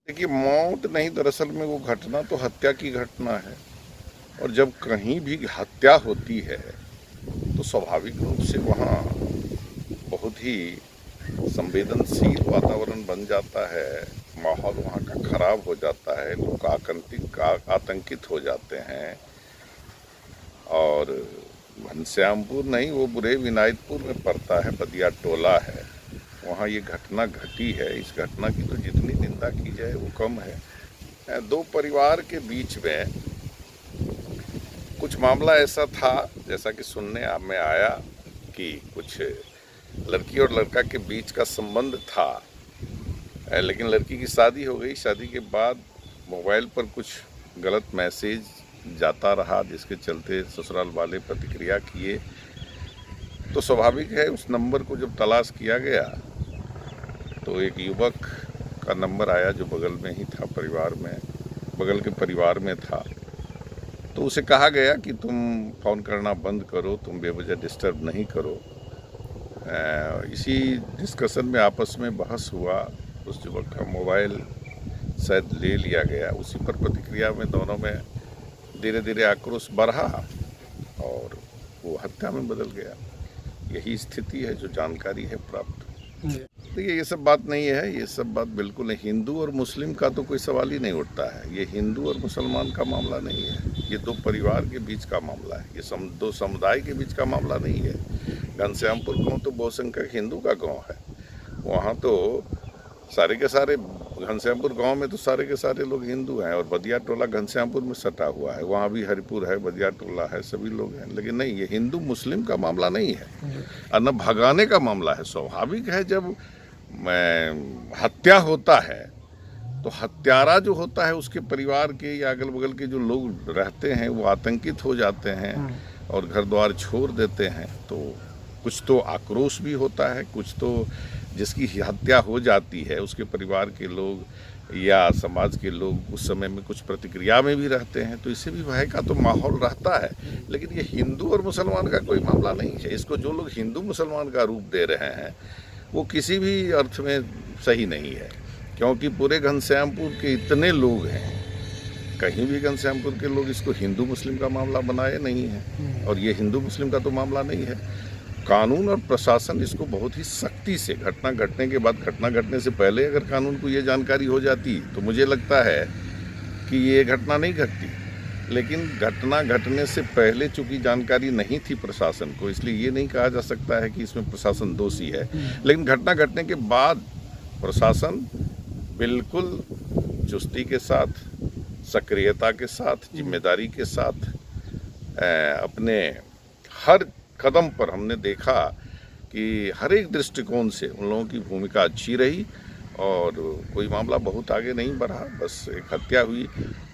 देखिए, मौत नहीं, दरअसल में वो घटना तो हत्या की घटना है। और जब कहीं भी हत्या होती है तो स्वाभाविक रूप से वहाँ बहुत ही संवेदनशील वातावरण बन जाता है। माहौल वहाँ का खराब हो जाता है, लोग आतंकित हो जाते हैं। और घनश्यामपुर नहीं, वो बुरे विनायतपुर में पड़ता है, बदिया टोला है, वहाँ ये घटना घटी है। इस घटना की तो जितनी निंदा की जाए वो कम है। दो परिवार के बीच में कुछ मामला ऐसा था, जैसा कि सुनने में आया कि कुछ लड़की और लड़का के बीच का संबंध था, लेकिन लड़की की शादी हो गई। शादी के बाद मोबाइल पर कुछ गलत मैसेज जाता रहा, जिसके चलते ससुराल वाले प्रतिक्रिया किए। तो स्वाभाविक है, उस नंबर को जब तलाश किया गया तो एक युवक का नंबर आया जो बगल में ही था, परिवार में, बगल के परिवार में था। तो उसे कहा गया कि तुम फ़ोन करना बंद करो, तुम बेवजह डिस्टर्ब नहीं करो। इसी डिस्कशन में आपस में बहस हुआ, उस युवक का मोबाइल शायद ले लिया गया। उसी पर प्रतिक्रिया में दोनों में धीरे धीरे आक्रोश बढ़ा और वो हत्या में बदल गया। यही स्थिति है जो जानकारी है प्राप्त। देखिए, ये सब बात नहीं है, ये सब बात बिल्कुल नहीं। हिंदू और मुस्लिम का तो कोई सवाल ही नहीं उठता है। ये हिंदू और मुसलमान का मामला नहीं है, ये दो परिवार के बीच का मामला है, ये दो समुदाय के बीच का मामला नहीं है। घनश्यामपुर गाँव तो बहुसंख्यक हिंदू का गाँव है, वहाँ तो सारे के सारे, घनश्यामपुर गांव में तो सारे के सारे लोग हिंदू हैं। और बदिया टोला घनश्यामपुर में सटा हुआ है, वहाँ भी हरिपुर है, बदिया टोला है, सभी लोग हैं। लेकिन नहीं, ये हिंदू मुस्लिम का मामला नहीं है और न भगाने का मामला है। स्वाभाविक है, जब हत्या होता है तो हत्यारा जो होता है उसके परिवार के या अगल बगल के जो लोग रहते हैं वो आतंकित हो जाते हैं और घर द्वार छोड़ देते हैं। तो कुछ तो आक्रोश भी होता है, कुछ तो जिसकी हत्या हो जाती है उसके परिवार के लोग या समाज के लोग उस समय में कुछ प्रतिक्रिया में भी रहते हैं, तो इससे भी भय का तो माहौल रहता है। लेकिन ये हिंदू और मुसलमान का कोई मामला नहीं है। इसको जो लोग हिंदू मुसलमान का रूप दे रहे हैं वो किसी भी अर्थ में सही नहीं है, क्योंकि पूरे घनश्यामपुर के इतने लोग हैं, कहीं भी घनश्यामपुर के लोग इसको हिंदू मुस्लिम का मामला बनाए नहीं है। और ये हिंदू मुस्लिम का तो मामला नहीं है। कानून और प्रशासन इसको बहुत ही सख्ती से, घटना घटने के बाद, घटना घटने से पहले अगर कानून को ये जानकारी हो जाती तो मुझे लगता है कि ये घटना नहीं घटती। लेकिन घटना घटने से पहले चूंकि जानकारी नहीं थी प्रशासन को, इसलिए ये नहीं कहा जा सकता है कि इसमें प्रशासन दोषी है। लेकिन घटना घटने के बाद प्रशासन बिल्कुल चुस्ती के साथ, सक्रियता के साथ, जिम्मेदारी के साथ अपने हर कदम पर हमने देखा कि हर एक दृष्टिकोण से उन लोगों की भूमिका अच्छी रही और कोई मामला बहुत आगे नहीं बढ़ा, बस एक हत्या हुई।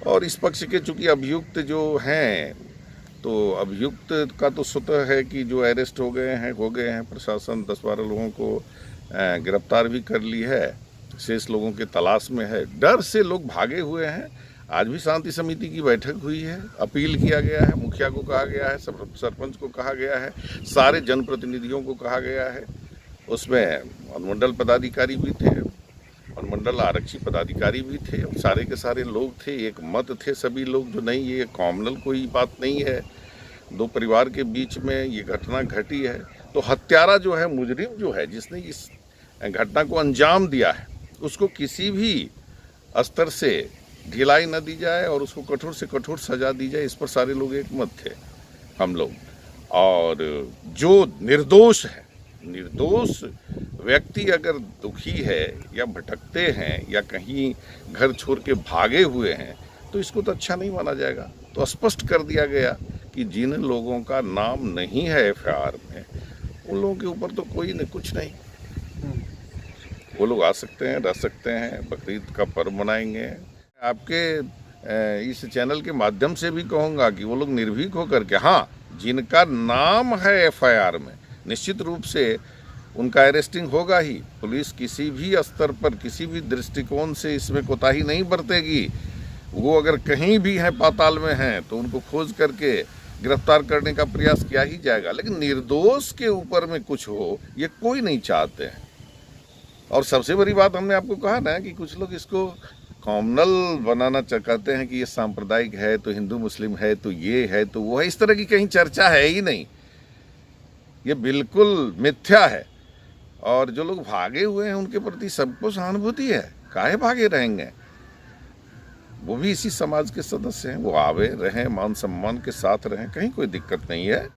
और इस पक्ष के चूंकि अभियुक्त जो हैं, तो अभियुक्त का तो स्वतः है कि जो अरेस्ट हो गए हैं, प्रशासन 10-12 लोगों को गिरफ्तार भी कर ली है, शेष लोगों के तलाश में है। डर से लोग भागे हुए हैं। आज भी शांति समिति की बैठक हुई है, अपील किया गया है, मुखिया को कहा गया है, सरपंच को कहा गया है, सारे जनप्रतिनिधियों को कहा गया है। उसमें अनुमंडल पदाधिकारी भी थे, अनुमंडल आरक्षी पदाधिकारी भी थे, सारे के सारे लोग थे, एक मत थे सभी लोग। जो नहीं, ये कॉमनल कोई बात नहीं है, दो परिवार के बीच में ये घटना घटी है। तो हत्यारा जो है, मुजरिम जो है, जिसने इस घटना को अंजाम दिया है, उसको किसी भी स्तर से ढिलाई न दी जाए और उसको कठोर से कठोर सजा दी जाए। इस पर सारे लोग एक मत थे, हम लोग। और जो निर्दोष है, निर्दोष व्यक्ति अगर दुखी है या भटकते हैं या कहीं घर छोड़ के भागे हुए हैं तो इसको तो अच्छा नहीं माना जाएगा। तो स्पष्ट कर दिया गया कि जिन लोगों का नाम नहीं है एफआईआर में, उन लोगों के ऊपर तो कोई न कुछ नहीं। वो लोग आ सकते हैं, रह सकते हैं, बकरीद का पर्व मनाएंगे। आपके इस चैनल के माध्यम से भी कहूँगा कि वो लोग निर्भीक होकर के, हाँ, जिनका नाम है एफआईआर में, निश्चित रूप से उनका अरेस्टिंग होगा ही। पुलिस किसी भी स्तर पर, किसी भी दृष्टिकोण से इसमें कोताही नहीं बरतेगी। वो अगर कहीं भी हैं, पाताल में हैं, तो उनको खोज करके गिरफ्तार करने का प्रयास किया ही जाएगा। लेकिन निर्दोष के ऊपर में कुछ हो, ये कोई नहीं चाहते हैं। और सबसे बड़ी बात हमने आपको कहा ना कि कुछ लोग इसको कॉमनल बनाना कहते हैं कि ये सांप्रदायिक है तो हिंदू मुस्लिम है तो ये है तो वो है, इस तरह की कहीं चर्चा है ही नहीं। ये बिल्कुल मिथ्या है। और जो लोग भागे हुए हैं उनके प्रति सबको सहानुभूति है, काहे भागे रहेंगे, वो भी इसी समाज के सदस्य हैं, वो आवे रहें, मान सम्मान के साथ रहें, कहीं कोई दिक्कत नहीं है।